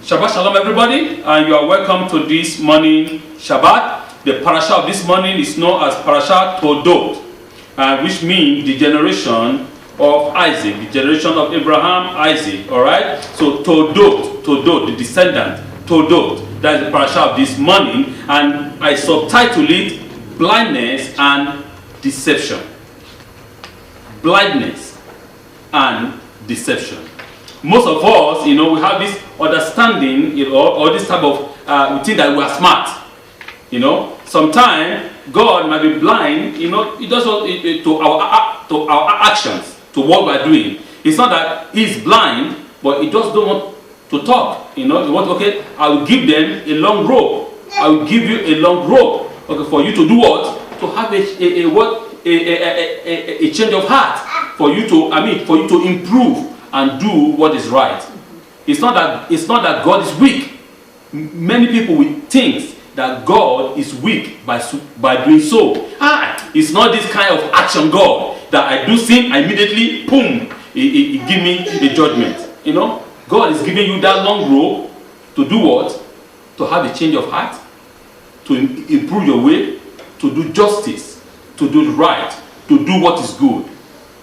Shabbat Shalom, everybody, and you are welcome to this morning Shabbat. The parasha of this morning is known as Parasha Toldot, which means the generation of Isaac, the generation of Abraham, Isaac. All right. So Toldot, the descendant, Toldot. That is the parasha of this morning, and I subtitle it Blindness and Deception. Blindness and deception. Most of us, we have this understanding, or this type of, we think that we are smart. Sometimes God might be blind, He does to our actions, to what we are doing. It's not that He's blind, but He just don't want to talk. He wants, okay, I will give them a long rope. I will give you a long rope, okay, for you to do what? To have a change of heart, for you to improve and do what is right. It's not that God is weak. Many people will think that God is weak by doing so. It's not this kind of action God that I do sin, immediately, boom, he give me a judgment. God is giving you that long rope to do what? To have a change of heart, to improve your way, to do justice, to do right, to do what is good.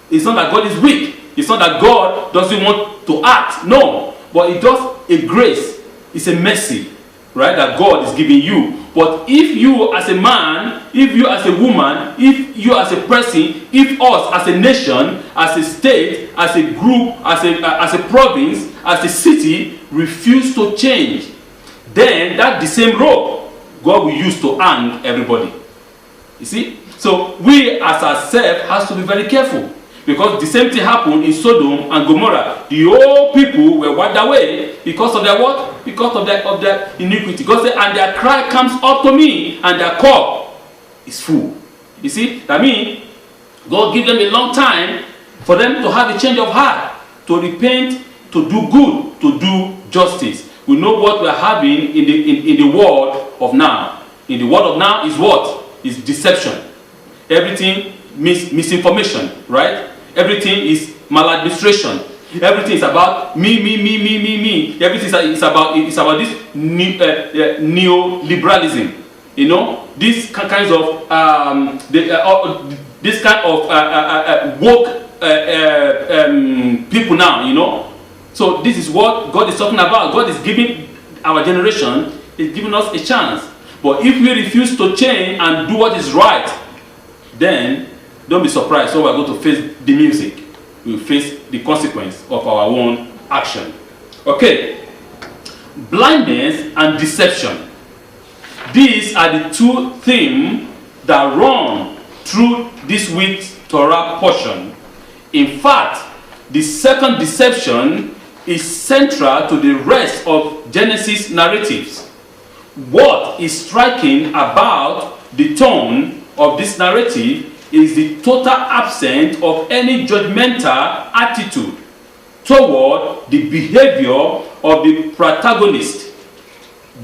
It's not that God is weak. It's not that God doesn't want to act. No. But it's just a grace. It's a mercy, right, that God is giving you. But if you as a man, if you as a woman, if you as a person, if us as a nation, as a state, as a group, as a province, as a city, refuse to change, then that's the same rope God will use to hang everybody. You see? So we as ourselves has to be very careful. Because the same thing happened in Sodom and Gomorrah. The whole people were wiped away because of their what? Because of their iniquity. God said, and their cry comes up to me, and their cup is full. You see? That means God gave them a long time for them to have a change of heart, to repent, to do good, to do justice. We know what we are having in the world of now. In the world of now is what? Is deception. Everything misinformation, right? Everything is maladministration. Everything is about me. Everything is about this neoliberalism. This kinds of woke people now. So this is what God is talking about. God is giving our generation, is giving us a chance. But if we refuse to change and do what is right, then don't be surprised. So we're going to face the music. We will face the consequence of our own action. Okay. Blindness and deception. These are the two themes that run through this week's Torah portion. In fact, the second deception is central to the rest of Genesis narratives. What is striking about the tone of this narrative is the total absence of any judgmental attitude toward the behavior of the protagonist.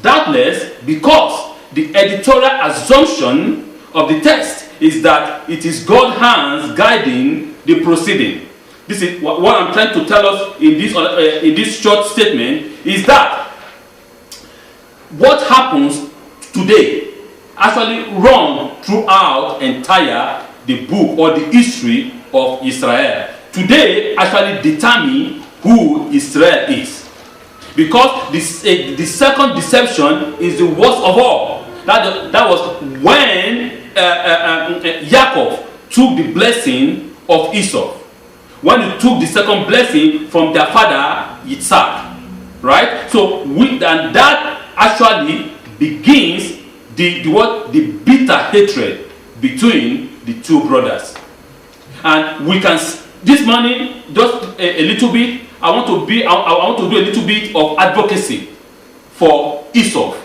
Doubtless because the editorial assumption of the text is that it is God's hands guiding the proceeding. This is what I'm trying to tell us in this short statement, is that what happens today actually run throughout entire the book or the history of Israel. Today actually determine who Israel is. Because the second deception is the worst of all. That was when Jacob took the blessing of Esau. When he took the second blessing from their father Yitzhak. Right? So and that actually begins the bitter hatred between the two brothers. And we can this morning just a little bit. I want to do a little bit of advocacy for Esau.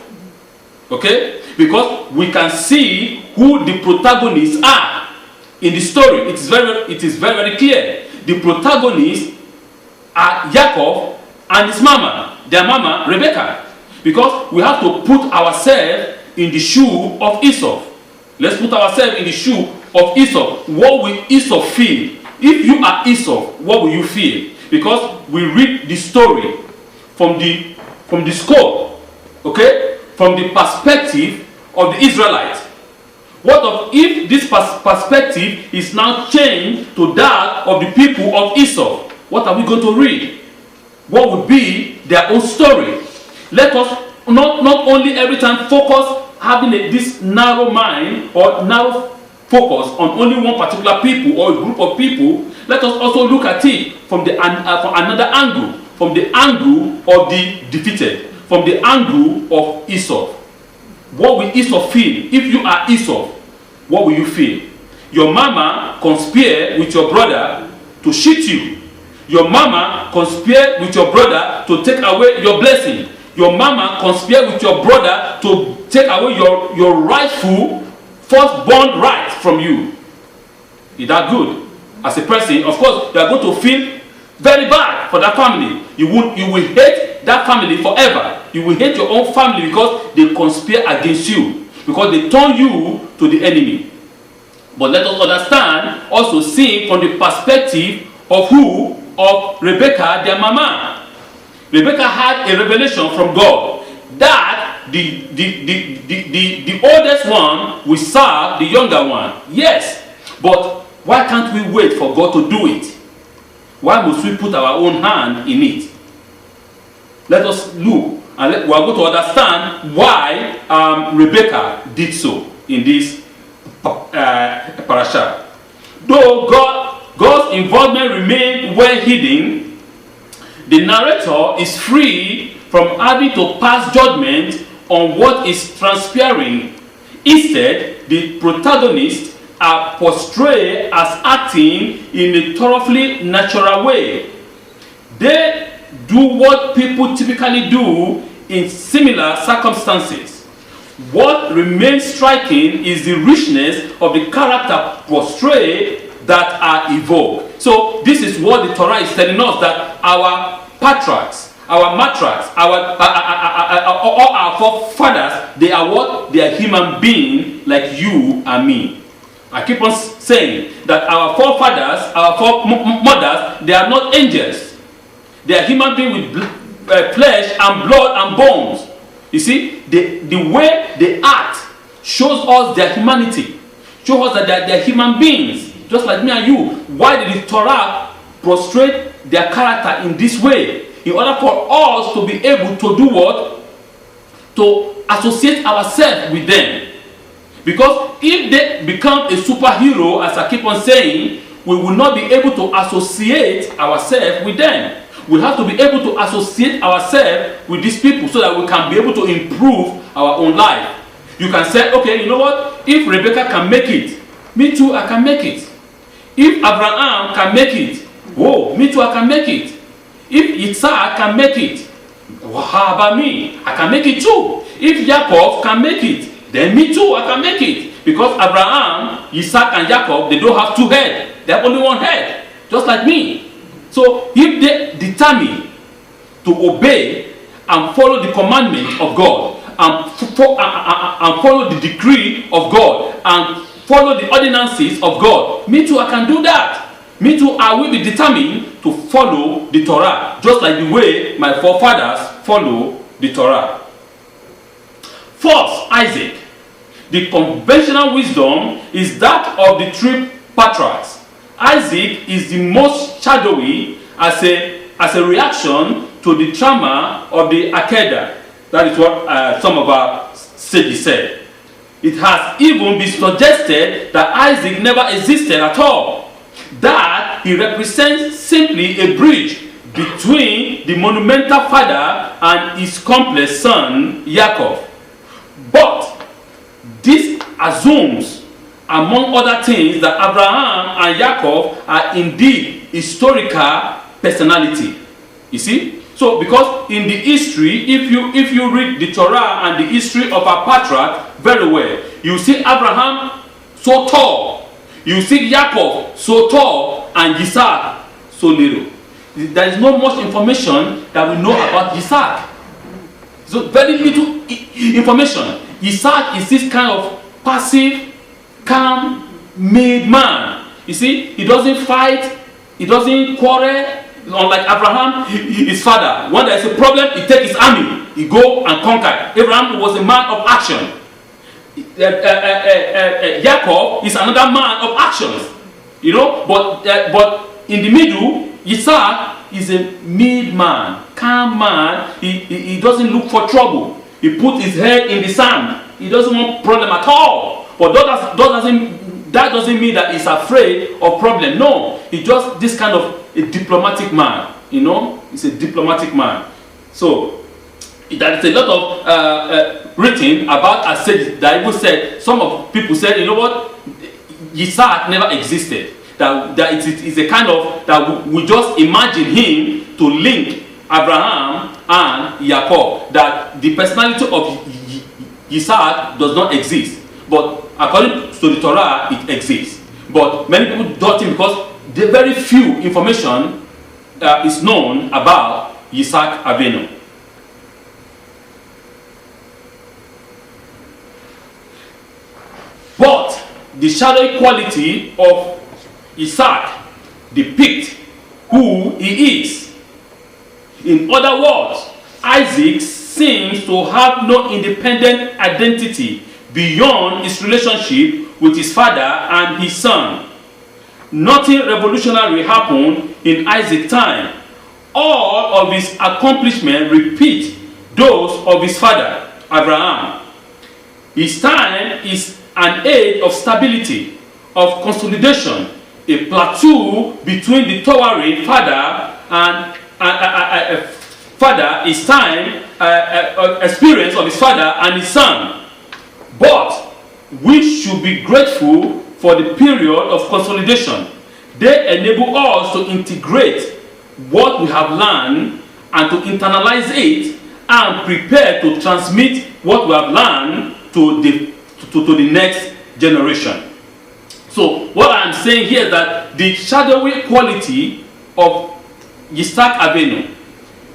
Okay? Because we can see who the protagonists are in the story. It is very clear. The protagonists are Jacob and his mama, their mama Rebecca. Because we have to put ourselves in the shoe of Esau. Let's put ourselves in the shoe of Esau. What will Esau feel? If you are Esau, what will you feel? Because we read the story from the from the scope, okay, from the perspective of the Israelites. What of if this perspective is now changed to that of the people of Esau? What are we going to read? What would be their own story? Let us not only every time focus having this narrow mind or narrow focus on only one particular people or a group of people. Let us also look at it from another angle, from the angle of the defeated, from the angle of Esau. What will Esau feel? If you are Esau, what will you feel? Your mama conspire with your brother to cheat you. Your mama conspire with your brother to take away your blessing. Your mama conspire with your brother to take away your rightful firstborn rights from you. Is that good? As a person, of course, you are going to feel very bad for that family. You will hate that family forever. You will hate your own family because they conspire against you, because they turn you to the enemy. But let us understand, also seeing from the perspective of who? Of Rebecca, their mama. Rebecca had a revelation from God that the oldest one will serve the younger one. Yes, but why can't we wait for God to do it? Why must we put our own hand in it? Let us look, and we are going to understand why Rebecca did so in this parasha. Though God's involvement remained well hidden, the narrator is free from having to pass judgment on what is transpiring. Instead, the protagonists are portrayed as acting in a thoroughly natural way. They do what people typically do in similar circumstances. What remains striking is the richness of the character portrayed that are evoked. So this is what the Torah is telling us, that our patriarchs, our matriarchs, our forefathers, they are what? They are human beings like you and me. I keep on saying that our forefathers, our foremothers, they are not angels. They are human beings with flesh and blood and bones. You see, the way they act shows us their humanity, shows us that they're human beings, just like me and you. Why did the Torah prostrate their character in this way? In order for us to be able to do what? To associate ourselves with them. Because if they become a superhero, as I keep on saying, we will not be able to associate ourselves with them. We have to be able to associate ourselves with these people so that we can be able to improve our own life. You can say, okay, you know what? If Rebecca can make it, me too, I can make it. If Abraham can make it, oh, me too, I can make it. If Isaac can make it, well, how about me? I can make it too. If Jacob can make it, then me too, I can make it. Because Abraham, Isaac, and Jacob, they don't have two heads. They have only one head, just like me. So if they determine to obey and follow the commandment of God, and follow the decree of God, and follow the ordinances of God, me too, I can do that. Me too, I will be determined to follow the Torah, just like the way my forefathers follow the Torah. First, Isaac. The conventional wisdom is that of the three patriarchs. Isaac is the most shadowy as a reaction to the trauma of the Akedah. That is what some of our sages said. It has even been suggested that Isaac never existed at all. That he represents simply a bridge between the monumental father and his complex son, Jacob. But this assumes, among other things, that Abraham and Jacob are indeed historical personality. You see? So, because in the history, if you read the Torah and the history of our patriarch very well, you see Abraham so tall, you see Jacob so tall, and Isaac so little. There is not much information that we know about Isaac. So very little information. Isaac is this kind of passive, calm, made man. You see, he doesn't fight, he doesn't quarrel. Unlike Abraham, his father, when there is a problem, he takes his army he go and conquer. Abraham was a man of action. Jacob is another man of actions, you know. But in the middle, Isaac is a mid man, calm man. He doesn't look for trouble. He put his head in the sand. He doesn't want problem at all. But that doesn't mean that he's afraid of problem. No, he's just this kind of a diplomatic man. You know, he's a diplomatic man. So there is a lot of written about asceticism. That even said, some of people said, you know what, Isaac never existed. That it is a kind of, that we just imagine him to link Abraham and Jacob. That the personality of Isaac does not exist. But according to the Torah, it exists. But many people doubt him because the very few information is known about Isaac Avinu. But the shadowy quality of Isaac depicts who he is. In other words, Isaac seems to have no independent identity beyond his relationship with his father and his son. Nothing revolutionary happened in Isaac's time. All of his accomplishments repeat those of his father, Abraham. His time is an age of stability, of consolidation, a plateau between the towering father and his time, experience of his father and his son. But we should be grateful for the period of consolidation. They enable us to integrate what we have learned and to internalize it and prepare to transmit what we have learned to the next generation. So what I am saying here is that the shadowy quality of Yitzhak Avinu,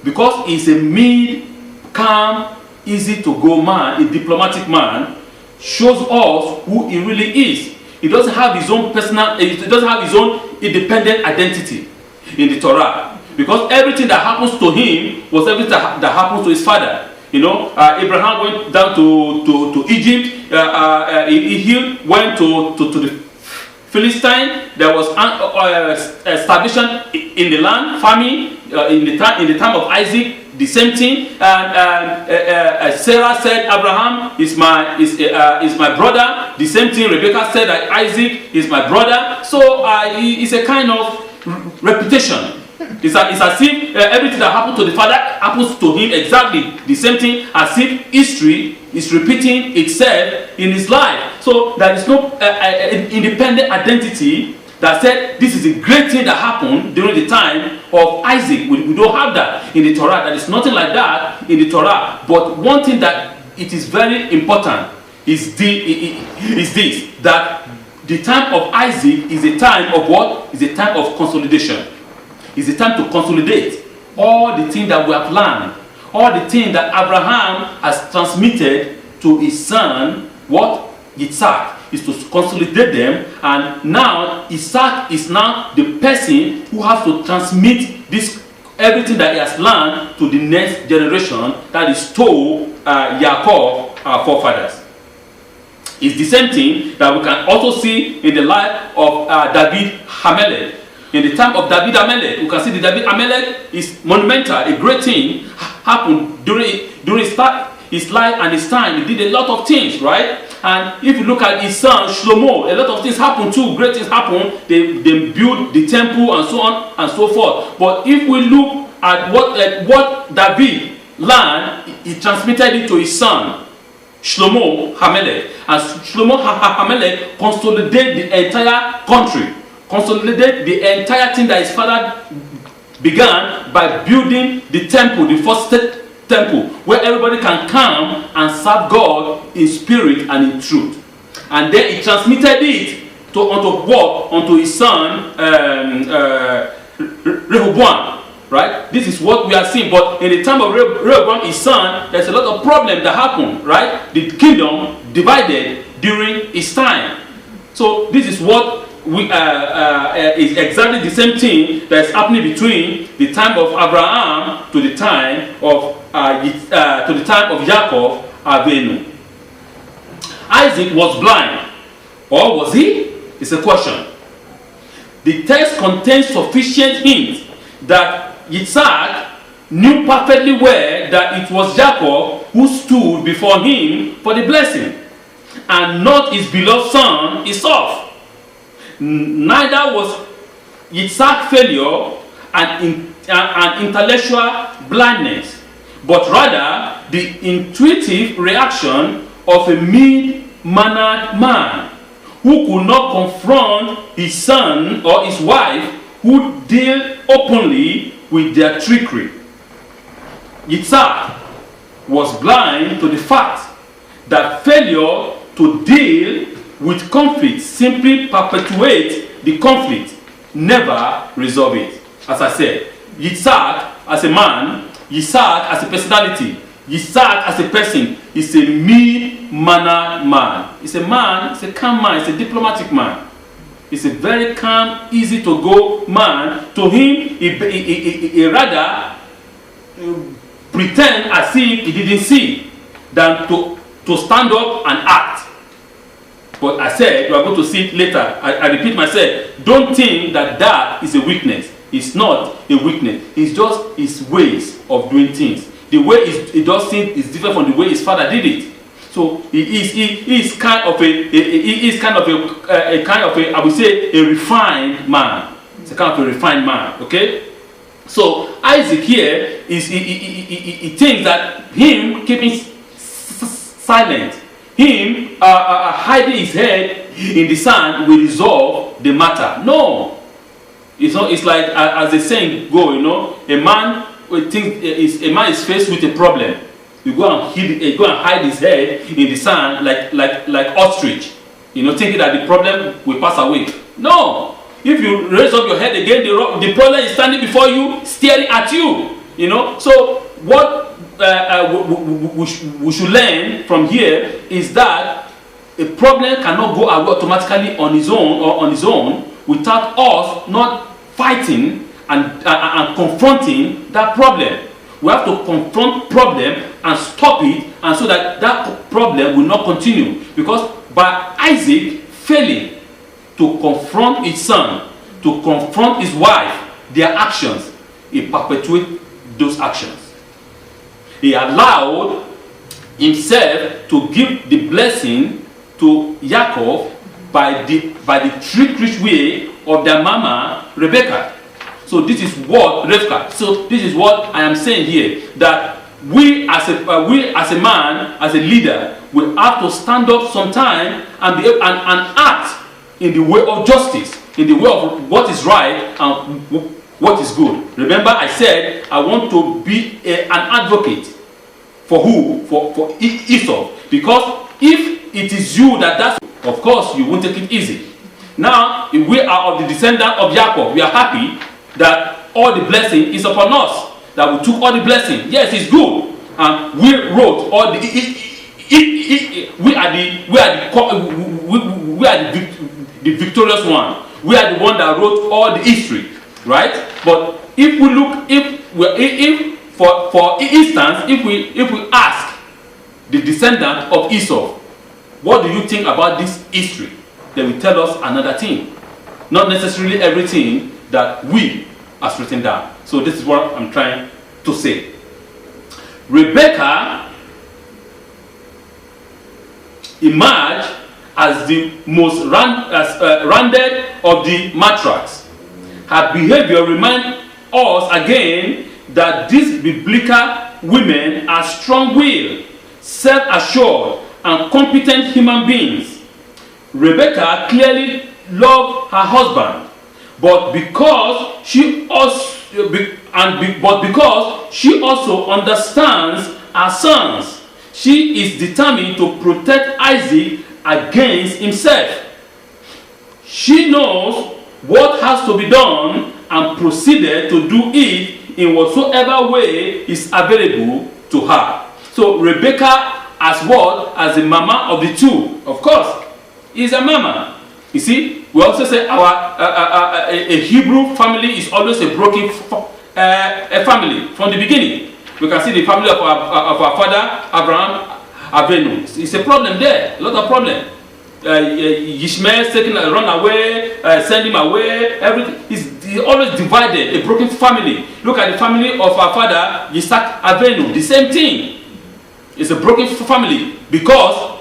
because he's a mid, calm, easy to go man, a diplomatic man, shows us who he really is. He doesn't have his own personal, he doesn't have his own independent identity in the Torah. Because everything that happens to him was everything that happens to his father. You know, Abraham went down to Egypt. He went to the Philistine. There was starvation in the land, famine in the time of Isaac. The same thing. Sarah said, "Abraham is my brother." The same thing. Rebecca said that Isaac is my brother. So it's a kind of reputation. It's as if everything that happened to the father happens to him exactly the same thing, as if history is repeating itself in his life. So there is no independent identity that said this is a great thing that happened during the time of Isaac. We don't have that in the Torah. There is nothing like that in the Torah. But one thing that it is very important is this, that the time of Isaac is a time of what? Is a time of consolidation. It's a time to consolidate all the things that we have learned, all the things that Abraham has transmitted to his son, what? Yitzhak, is to consolidate them. And now Isaac is now the person who has to transmit this, everything that he has learned, to the next generation, that is to Yaakov, our forefathers. It's the same thing that we can also see in the life of David HaMelech. In the time of David HaMelech, you can see the David HaMelech is monumental. A great thing happened during his life and his time. He did a lot of things, right? And if you look at his son Shlomo, a lot of things happened too. Great things happened. They built the temple and so on and so forth. But if we look at what David learned, he transmitted it to his son Shlomo HaMelech. And Shlomo HaMelech consolidated the entire country. Consolidate the entire thing that his father began by building the temple, the first temple, where everybody can come and serve God in spirit and in truth. And then he transmitted it onto his son Rehoboam. Right? This is what we are seeing. But in the time of Rehoboam, his son, there's a lot of problems that happened. Right? The kingdom divided during his time. So this is what is exactly the same thing that's happening between the time of Abraham to the time of to the time of Jacob Avinu. Isaac was blind, or was he? It's a question. The text contains sufficient hint that Yitzhak knew perfectly well that it was Jacob who stood before him for the blessing, and not his beloved son Esau. Neither was Yitzhak's failure an intellectual blindness, but rather the intuitive reaction of a mild-mannered man who could not confront his son or his wife who deal openly with their trickery. Yitzhak was blind to the fact that failure to deal with conflict simply perpetuates the conflict, never resolve it. As I said, Yitzhak as a man, Yitzhak as a personality, Yitzhak as a person is a mild-mannered man. He's a man, he's a calm man, he's a diplomatic man. He's a very calm, easy to go man. To him, he rather pretend as if he didn't see than to stand up and act. But I said, we are going to see it later. I repeat myself, don't think that is a weakness. It's not a weakness. It's just his ways of doing things. The way he does things is different from the way his father did it. So he is kind of a I would say a refined man. It's a kind of a refined man. Okay. So Isaac here he thinks that him keeping silent, him hiding his head in the sand will resolve the matter. No. It's like as the saying go, a man is faced with a problem. You go and hide his head in the sand like ostrich, thinking that the problem will pass away. No, if you raise up your head again, the problem is standing before you, staring at you. So what we should learn from here is that a problem cannot go away automatically on his own without us not fighting and confronting that problem. We have to confront problem and stop it, and so that problem will not continue. Because by Isaac failing to confront his son, to confront his wife, their actions, he perpetuates those actions. He allowed himself to give the blessing to Jacob by the trickish way of their mama Rebecca. So this is what Rivka. So this is what I am saying here, that we as a man, as a leader, will have to stand up sometime and be able, and act in the way of justice, in the way of what is right and what is good. Remember, I said I want to be an advocate for who? For Esau. Because if it is you that's, of course, you won't take it easy. Now, if we are of the descendant of Jacob, we are happy that all the blessing is upon us. That we took all the blessing. Yes, it's good. And we wrote all the. We are the victorious one. We are the one that wrote all the history, right? But if we look, if for instance, if we ask the descendant of Esau, what do you think about this history? They will tell us another thing. Not necessarily everything that we has written down. So this is what I'm trying to say. Rebecca emerged as the most rounded of the matriarchs. Her behavior reminds us again that these biblical women are strong-willed, self-assured, and competent human beings. Rebecca clearly loved her husband, but because she also understands her sons, she is determined to protect Isaac against himself. She knows what has to be done and proceeded to do it in whatsoever way is available to her. So Rebecca, as the mama of the two, of course, is a mama. You see, we also say a Hebrew family is always a broken family from the beginning. We can see the family of our father Abraham Avenu. It's a problem there, a lot of problem. Ishmael taking run away, send him away. Everything is always divided. A broken family. Look at the family of our father Isaac Avenu. The same thing. It's a broken family because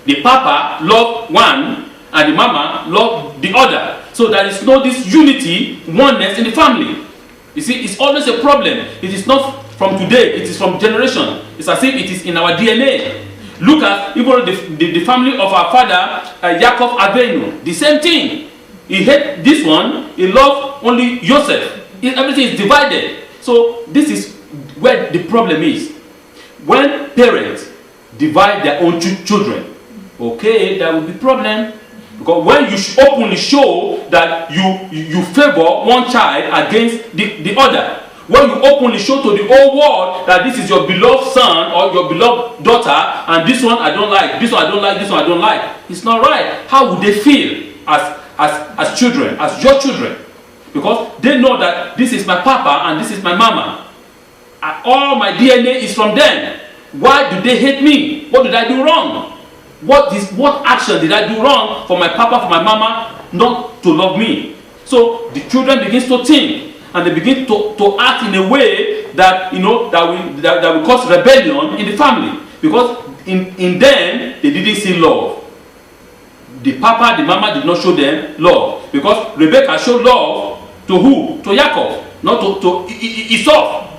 the papa loved one and the mama loved the other. So there is no this unity, oneness in the family. You see, it's always a problem. It is not from today. It is from generation. It's as if it is in our DNA. Look at even the family of our father Jacob Avenu. The same thing. He hate this one. He loved only Joseph. Everything is divided. So this is where the problem is. When parents divide their own children, okay, there will be problem. Because when you openly show that you favor one child against the other, when you openly show to the whole world that this is your beloved son or your beloved daughter, and this one I don't like, this one I don't like, this one I don't like, it's not right. How would they feel as children, as your children? Because they know that this is my papa and this is my mama. All my DNA is from them. Why do they hate me? What did I do wrong? What action did I do wrong for my papa, for my mama not to love me? So the children begins to think and they begin to act in a way that that will cause rebellion in the family, because in them they didn't see love. The papa, the mama did not show them love, because Rebecca showed love to who? To Jacob, not to Esau.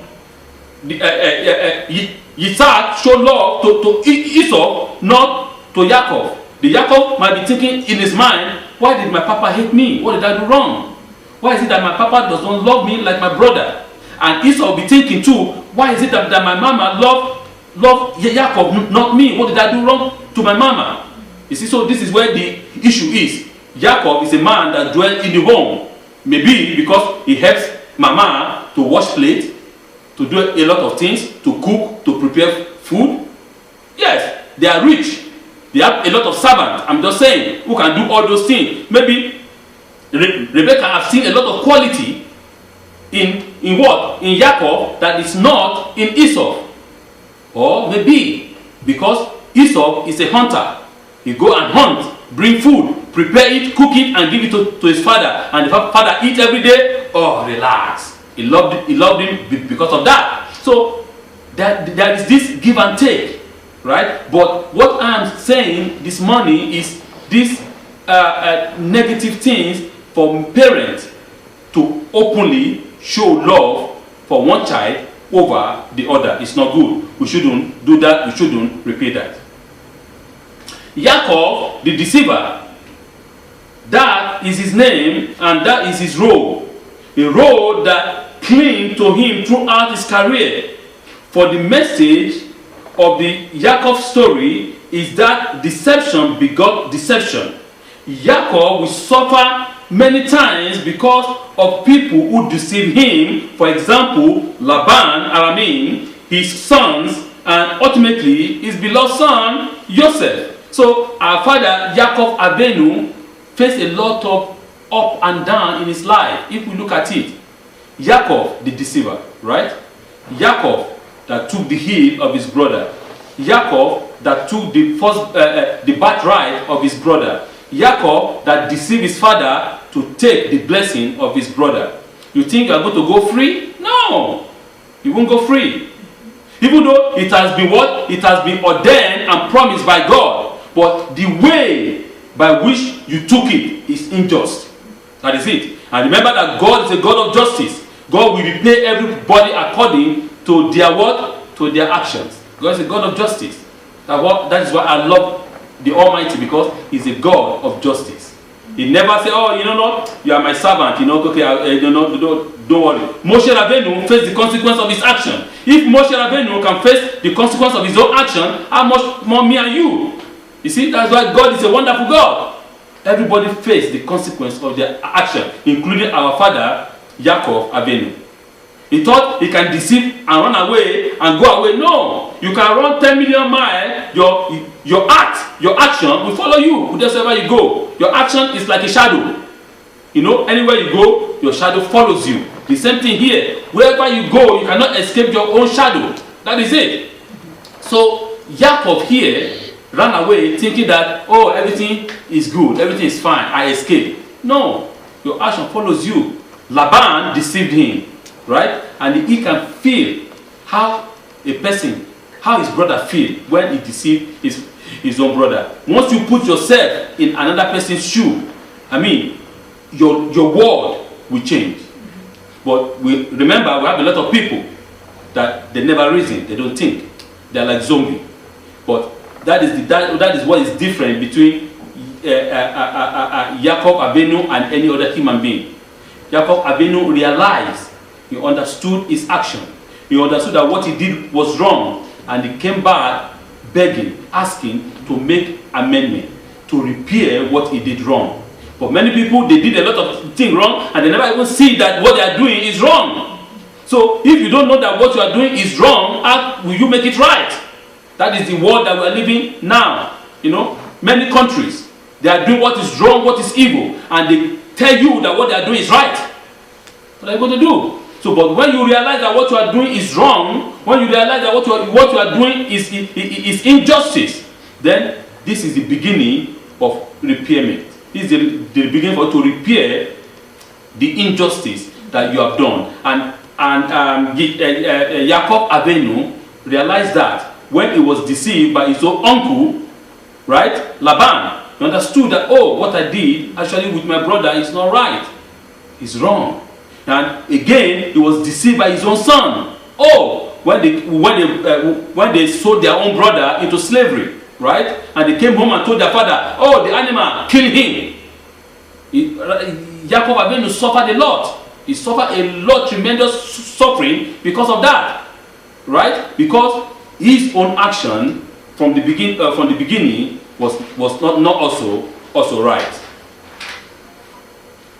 Isaac showed love to Esau, not to Jacob. The Jacob might be thinking in his mind, why did my papa hate me? What did I do wrong? Why is it that my papa does not love me like my brother? And Esau will be thinking too, why is it that my mama loved Jacob, not me? What did I do wrong to my mama? You see, so this is where the issue is. Jacob is a man that dwells in the home. Maybe because he helps mama to wash plate, to do a lot of things, to cook, to prepare food. Yes, they are rich. They have a lot of servants. I'm just saying, who can do all those things. Maybe Rebecca has seen a lot of quality in what? In Jacob that is not in Esau. Or maybe because Esau is a hunter. He go and hunt, bring food, prepare it, cook it, and give it to his father. And the father eat every day. Oh, relax. He loved him because of that. So there is this give and take, right? But what I'm saying this morning is this negative things for parents to openly show love for one child over the other. It's not good. We shouldn't do that. We shouldn't repeat that. Jacob, the deceiver, that is his name and that is his role. A role that clung to him throughout his career. For the message of the Jacob story is that deception begot deception. Jacob will suffer many times because of people who deceive him. For example, Laban, Aramean, his sons, and ultimately his beloved son, Joseph. So our father, Jacob Avenu, faced a lot of up and down in his life. If we look at it, Jacob, the deceiver, right? Jacob that took the heel of his brother. Jacob that took the birthright of his brother. Jacob that deceived his father to take the blessing of his brother. You think you are going to go free? No, you won't go free. Even though it has been what? It has been ordained and promised by God. But the way by which you took it is unjust. That is it. And remember that God is a God of justice. God will repay everybody according to their what? To their actions. God is a God of justice. That is why I love the Almighty, because He's a God of justice. He never say, oh, you know what? You are my servant. You know, okay, don't worry. Moshe Rabbeinu faced the consequence of his action. If Moshe Rabbeinu can face the consequence of his own action, how much more me and you? You see, that's why God is a wonderful God. Everybody faced the consequence of their action, including our father, Jacob Avenu. He thought he can deceive and run away and go away. No, you can run 10 million miles. Your action will follow you wherever you go. Your action is like a shadow. You know, anywhere you go, your shadow follows you. The same thing here. Wherever you go, you cannot escape your own shadow. That is it. So Jacob here ran away thinking that, oh, everything is good, everything is fine, I escape. No, your action follows you. Laban deceived him, right? And he can feel how a person, how his brother feel when he deceived his own brother. Once you put yourself in another person's shoe, I mean, your world will change. But we remember, we have a lot of people that they never reason, they don't think. They're like zombies. But that is what is different between Jacob Abenu and any other human being. Jacob Abenu realized, he understood his action. He understood that what he did was wrong, and he came back begging, asking to make amendment, to repair what he did wrong. But many people, they did a lot of things wrong, and they never even see that what they are doing is wrong. So if you don't know that what you are doing is wrong, how will you make it right? That is the world that we are living now. You know, many countries, they are doing what is wrong, what is evil, and they tell you that what they are doing is right. What are you going to do? So, but when you realize that what you are doing is wrong, when you realize that what you are doing is injustice, then this is the beginning of repairment. This is the beginning for you to repair the injustice that you have done. And Jacob Abenu realized that when he was deceived by his own uncle, right, Laban, he understood that, oh, what I did actually with my brother is not right. It's wrong. And again, he was deceived by his own son. Oh, when they sold their own brother into slavery, right? And they came home and told their father, oh, the animal, kill him. Jacob Abenu suffered a lot. He suffered a lot, tremendous suffering because of that, right? Because his own action from the beginning was not also right.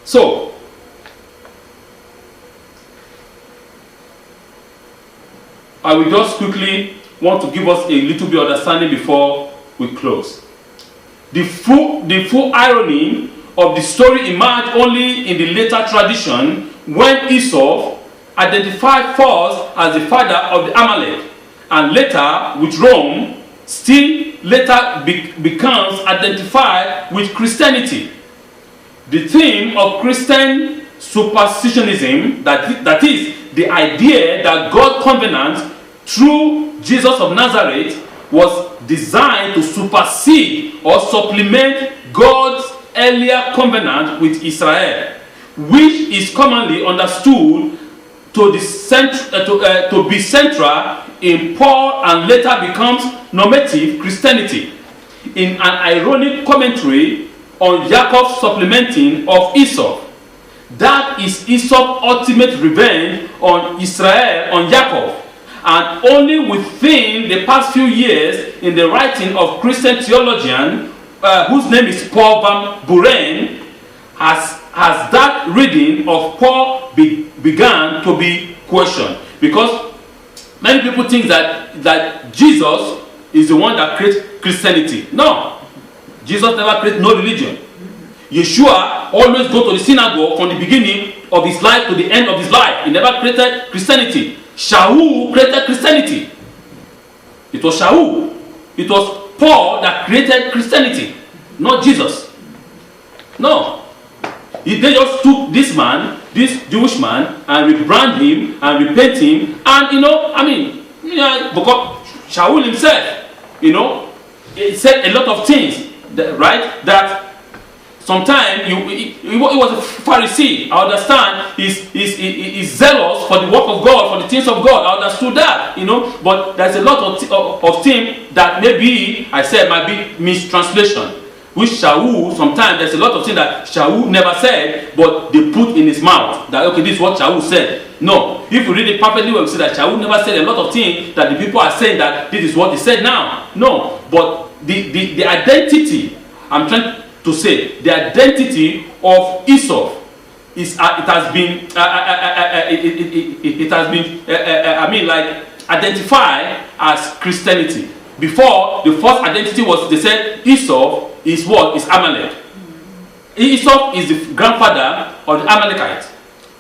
So I will just quickly want to give us a little bit of understanding before we close. The full irony of the story emerged only in the later tradition when Esau identified first as the father of the Amalek, and later with Rome, still later becomes identified with Christianity. The theme of Christian superstitionism, that is, the idea that God's covenant through Jesus of Nazareth was designed to supersede or supplement God's earlier covenant with Israel, which is commonly understood to be central in Paul and later becomes normative Christianity. In an ironic commentary on Jacob's supplementing of Esau, that is Esau's ultimate revenge on Israel, on Jacob. And only within the past few years, in the writing of Christian theologian whose name is Paul Van Buren, has that reading of Paul began to be questioned. Because many people think that Jesus is the one that created Christianity. No, Jesus never created no religion. Yeshua always go to the synagogue from the beginning of his life to the end of his life. He never created Christianity. Shaul created Christianity. It was Shaul. It was Paul that created Christianity, not Jesus. No. They just took this man, this Jewish man, and rebrand him and repaint him. And because Shaul himself, he said a lot of things, that sometimes he was a Pharisee. I understand he's zealous for the work of God, for the things of God. I understood that, But there's a lot of things that maybe I said might be mistranslation. Which Shaul, sometimes there's a lot of things that Shaul never said, but they put in his mouth. That, okay, this is what Shaul said. No. If you read it perfectly, we will see that Shaul never said a lot of things that the people are saying that this is what he said now. No. But the identity, I'm trying to say, the identity of Esau is it has been identified as Christianity. Before, the first identity was, they said Esau is what? Is Amalek. Esau is the grandfather of the Amalekites.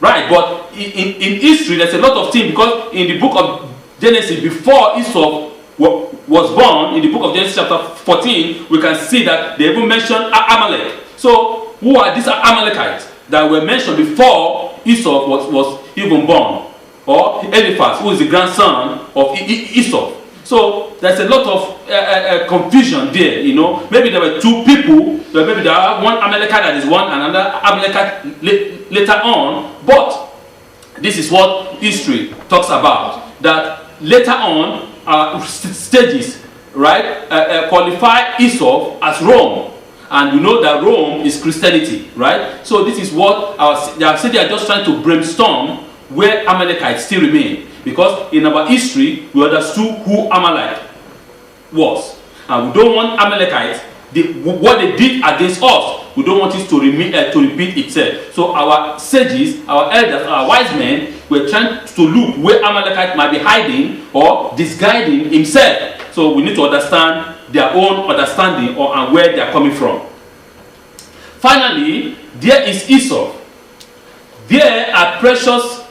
Right, but in history, there's a lot of things, because in the book of Genesis, before Esau was born, in the book of Genesis chapter 14, we can see that they even mention Amalek. So, who are these Amalekites that were mentioned before Esau was even born? Or Eliphaz, who is the grandson of Esau. So, there's a lot of confusion there, you know. Maybe there were two people, maybe there are one Amalekite that is one, and another Amalekite later on. But this is what history talks about. That later on, stages, right, qualify Esau as Rome. And we know that Rome is Christianity, right? So this is what they are just trying to brainstorm where Amalekites still remain. Because in our history, we understood who Amalek was. And we don't want Amalekites, what they did against us, we don't want it to repeat itself. So our sages, our elders, our wise men were trying to look where Amalekite might be hiding or disguising himself. So we need to understand their own understanding and where they are coming from. Finally, there is Esau. There are precious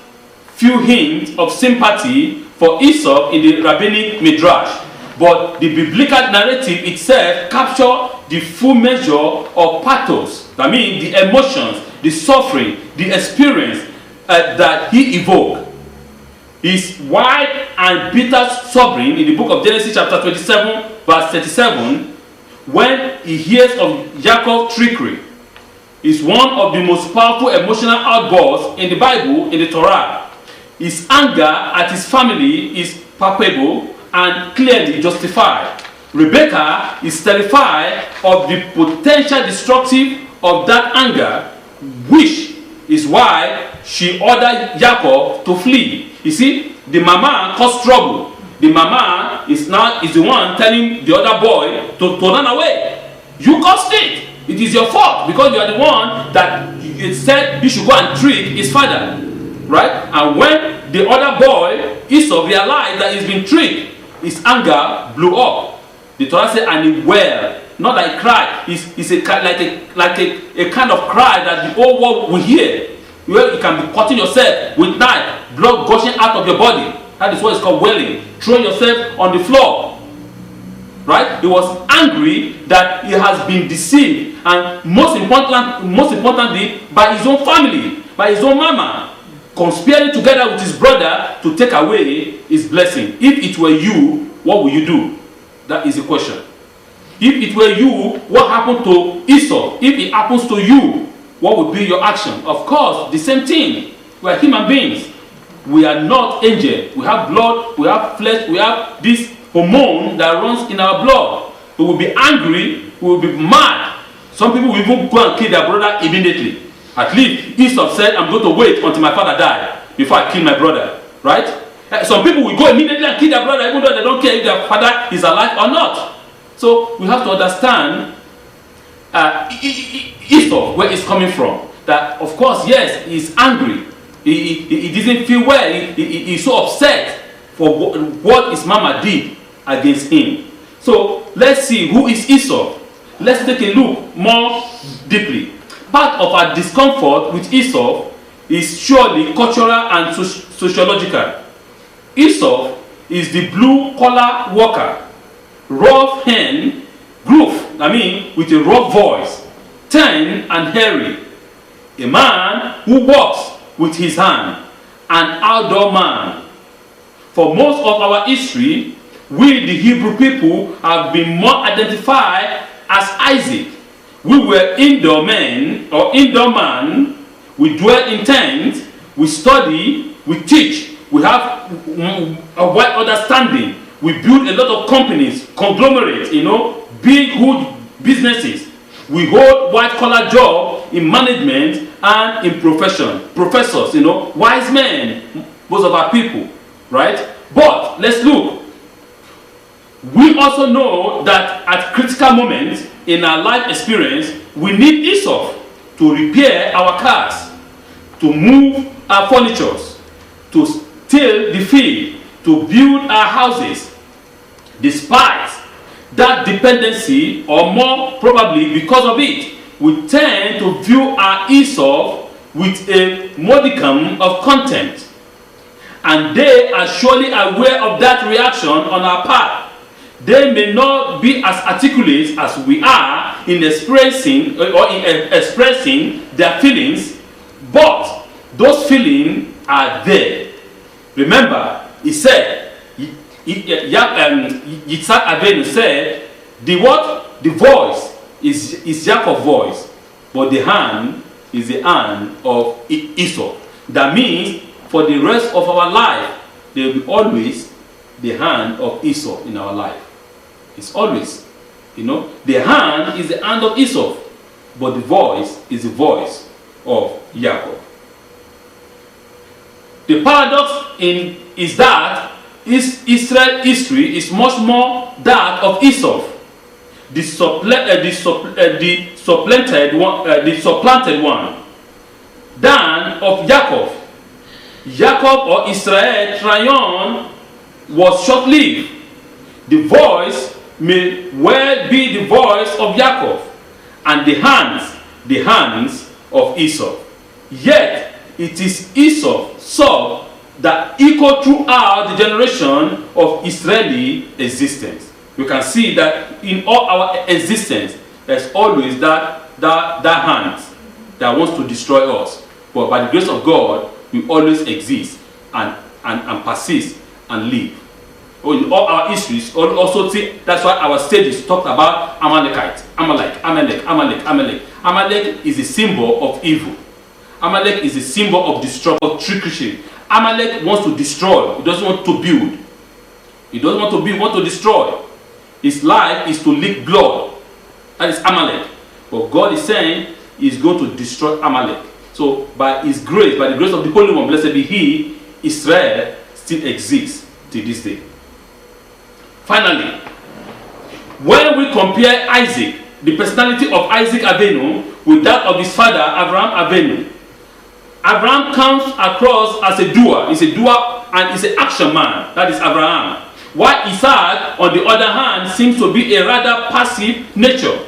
few hints of sympathy for Esau in the rabbinic midrash, but the biblical narrative itself captures the full measure of pathos. That means the emotions, the suffering, the experience that he evoked. His wide and bitter suffering in the book of Genesis chapter 27 verse 37, when he hears of Jacob's trickery, is one of the most powerful emotional outbursts in the Bible, in the Torah. His anger at his family is palpable and clearly justified. Rebekah is terrified of the potential destructive of that anger, which is why she ordered Jacob to flee. You see, the mama caused trouble. The mama is the one telling the other boy to run away. You caused it. It is your fault because you are the one that said he should go and trick his father. Right? And when the other boy, Esau, realized that he's been tricked, his anger blew up. The Torah said, and he wailed. Not like cry. It's a kind of cry that the whole world will hear. Where you can be cutting yourself with knife, blood gushing out of your body. That is what it's called wailing. Throwing yourself on the floor. Right? He was angry that he has been deceived, and most importantly, by his own family, by his own mama, conspiring together with his brother to take away his blessing. If it were you, what would you do? That is the question. If it were you, what happened to Esau? If it happens to you, what would be your action? Of course, the same thing. We are human beings. We are not angels. We have blood, we have flesh, we have this hormone that runs in our blood. We will be angry, we will be mad. Some people will even go and kill their brother immediately. At least Esau said, I'm going to wait until my father dies before I kill my brother. Right? Some people will go immediately and kill their brother even though they don't care if their father is alive or not. So we have to understand Esau, where he's coming from. That of course, yes, he's angry. He doesn't feel well. He's so upset for what his mama did against him. So let's see, who is Esau? Let's take a look more deeply. Part of our discomfort with Esau is surely cultural and sociological. Esau is the blue-collar worker, rough hand, gruff, with a rough voice, tan and hairy, a man who works with his hand, an outdoor man. For most of our history, we the Hebrew people have been more identified as Isaac. We were indoor men or indoor man. We dwell in tents, we study, we teach, we have a wide understanding. We build a lot of companies, conglomerates, big, huge businesses. We hold white-collar jobs in management and in profession. Professors, wise men, most of our people, right? But let's look. We also know that at critical moments in our life experience, we need Esau to repair our cars, to move our furniture, to till the field, to build our houses. Despite that dependency, or more probably because of it, we tend to view our Esau with a modicum of contempt. And they are surely aware of that reaction on our part. They may not be as articulate as we are in expressing their feelings, but those feelings are there. Remember, he said, Yitzhak Avinu said, the voice is Jacob's voice, but the hand is the hand of Esau. That means for the rest of our life, there will be always the hand of Esau in our life. It's always, the hand is the hand of Esau, but the voice is the voice of Jacob. The paradox is that Israel history is much more that of Esau, the supplanted one, than of Jacob. Jacob or Israel triumph was short-lived. The voice may well be the voice of Jacob, and the hands of Esau. Yet it is Esau saw that echo throughout the generation of Israeli existence. You can see that in all our existence, there's always that hand that wants to destroy us. But by the grace of God, we always exist and persist and live. In all our histories, also see, that's why our stages talked about Amalek. Amalek is a symbol of evil. Amalek is a symbol of destruction, of trickery. Amalek wants to destroy. He doesn't want to build. He doesn't want to build, he wants to destroy. His life is to lick blood. That is Amalek. But God is saying He's going to destroy Amalek. So by His grace, by the grace of the Holy One, blessed be He, Israel still exists to this day. Finally, when we compare Isaac, the personality of Isaac Avinu, with that of his father Abraham Avinu, Abraham comes across as a doer. He's a doer and he's an action man. That is Abraham. While Isaac, on the other hand, seems to be a rather passive nature.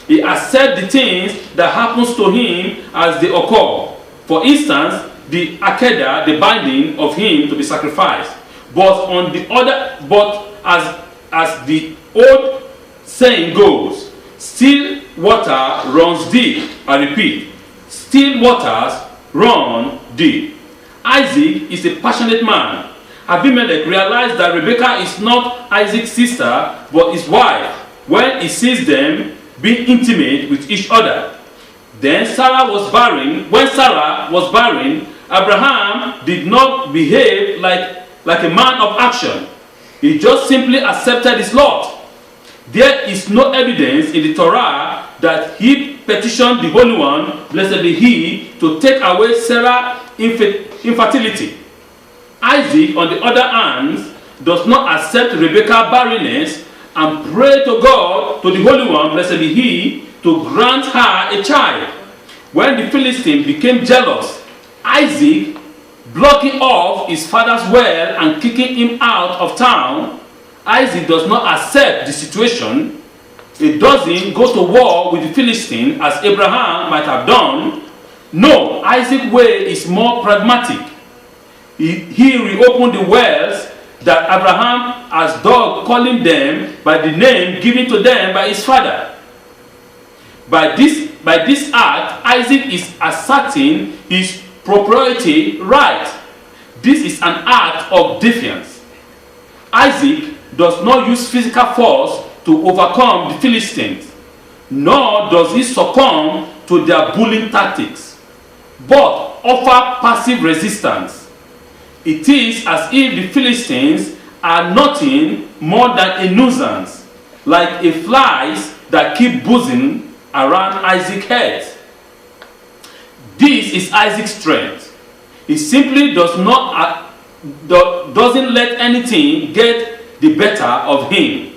He accepts the things that happens to him as they occur. For instance, the Akedah, the binding of him to be sacrificed. But as the old saying goes, still water runs deep. I repeat, still waters run deep. Isaac is a passionate man. Abimelech realized that Rebekah is not Isaac's sister, but his wife, when he sees them being intimate with each other. Then Sarah was barren. When Sarah was barren, Abraham did not behave like a man of action. He just simply accepted his lot. There is no evidence in the Torah that he petitioned the Holy One, blessed be He, to take away Sarah's infertility. Isaac, on the other hand, does not accept Rebekah's barrenness and pray to God, to the Holy One, blessed be He, to grant her a child. When the Philistine became jealous, Isaac, blocking off his father's well and kicking him out of town, Isaac does not accept the situation. He doesn't go to war with the Philistine as Abraham might have done. No, Isaac's way is more pragmatic. He reopened the wells that Abraham has dug, calling them by the name given to them by his father. By this act, Isaac is asserting his proprietary right. This is an act of defiance. Isaac does not use physical force to overcome the Philistines, nor does he succumb to their bullying tactics, but offer passive resistance. It is as if the Philistines are nothing more than a nuisance, like a flies that keep buzzing around Isaac's head. This is Isaac's strength. He simply doesn't let anything get the better of him.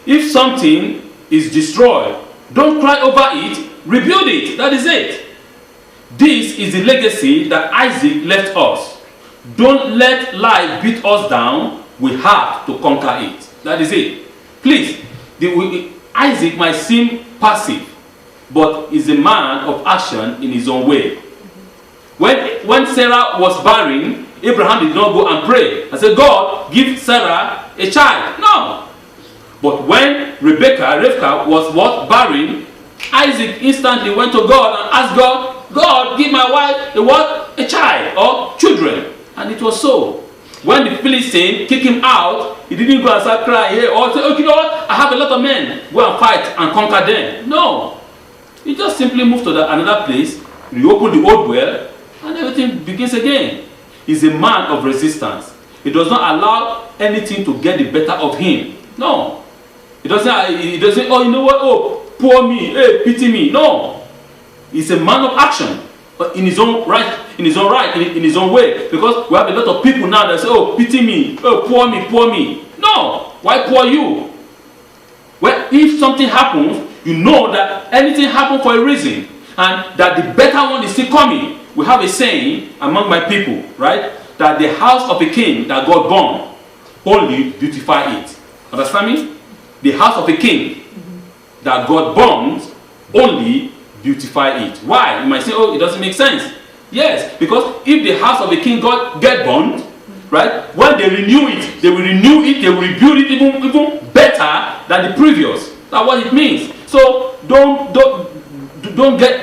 If something is destroyed, don't cry over it, rebuild it. That is it. This is the legacy that Isaac left us. Don't let life beat us down. We have to conquer it. That is it. Please, Isaac might seem passive, but is a man of action in his own way. When Sarah was barren, Abraham did not go and pray and say, God, give Sarah a child. No. But when Rebecca was what? Barren, Isaac instantly went to God and asked God, God, give my wife a what? A child or children. And it was so. When the Philistine kicked him out, he didn't go and start crying here or say, okay, you know what? I have a lot of men. Go and fight and conquer them. No. He just simply moved to another place, reopened the old well, and everything begins again. He's a man of resistance. He does not allow anything to get the better of him. No. He doesn't, oh, you know what? Oh, poor me. Hey, pity me. No. He's a man of action. But in his own right, in his own way. Because we have a lot of people now that say, oh, pity me. Oh, poor me, poor me. No. Why poor you? Well, if something happens, you know that anything happened for a reason. And that the better one is still coming. We have a saying among my people, right? That the house of a king that God born, only beautify it. Understand me? The house of a king that God born, only beautify it. Why? You might say, oh, it doesn't make sense. Yes, because if the house of a king God get burned, right? When they renew it, they will rebuild it even better than the previous. That's what it means. So don't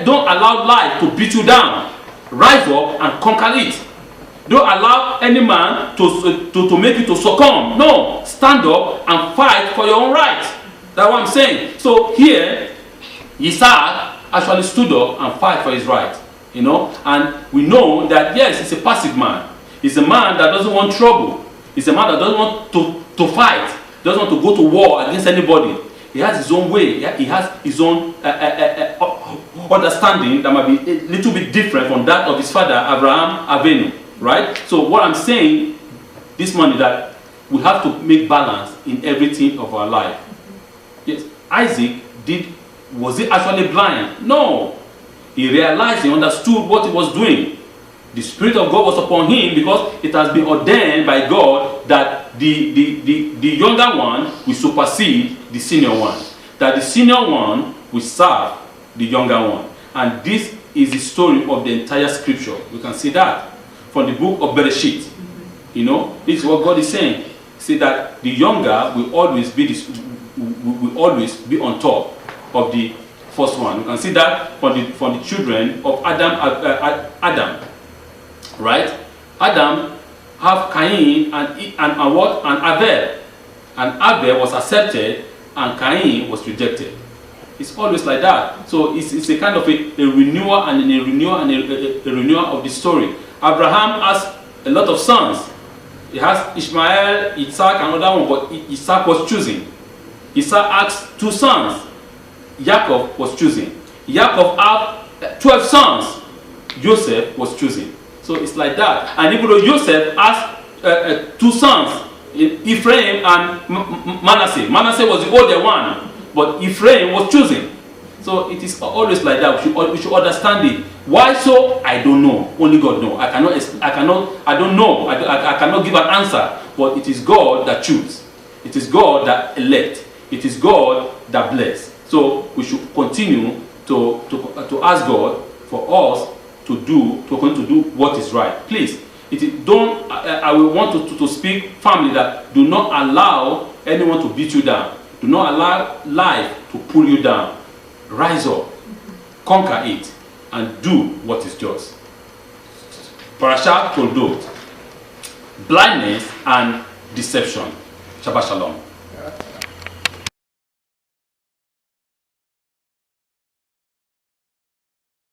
allow life to beat you down. Rise up and conquer it. Don't allow any man to make you to succumb. No, stand up and fight for your own rights. That's what I'm saying. So here, Isaac actually stood up and fight for his right. You know, and we know that yes, he's a passive man. He's a man that doesn't want trouble. He's a man that doesn't want to fight. Doesn't want to go to war against anybody. He has his own way. He has his own understanding that might be a little bit different from that of his father Abraham Avinu. Right? So what I'm saying this morning that we have to make balance in everything of our life. Yes, Isaac was he actually blind? No. He realized, he understood what he was doing. The Spirit of God was upon him because it has been ordained by God that the younger one will supersede the senior one. That the senior one will serve the younger one. And this is the story of the entire scripture. We can see that from the book of Bereshit. You know, this is what God is saying. See that the younger will always be on top of the first one. You can see that from the children of Adam. Right? Adam have Cain and what? And Abel. And Abel was accepted and Cain was rejected. It's always like that. So it's a kind of a renewal and a renewal of the story. Abraham has a lot of sons. He has Ishmael, Isaac, and another one, but Isaac was choosing. Isaac asked 2 sons. Jacob was choosing. Jacob had 12 sons. Joseph was choosing. So it's like that. And even though Joseph asked 2 sons, Ephraim and Manasseh. Manasseh was the older one, but Ephraim was choosing. So it is always like that. We should understand it. Why so? I don't know. Only God knows. I don't know. I cannot give an answer. But it is God that chooses. It is God that elects. It is God that blesses. So we should continue to ask God for us to continue to do what is right. Please, I will want to speak family that do not allow anyone to beat you down. Do not allow life to pull you down. Rise up, conquer it, and do what is just. Parashat Toldot, blindness and deception. Shabbat Shalom.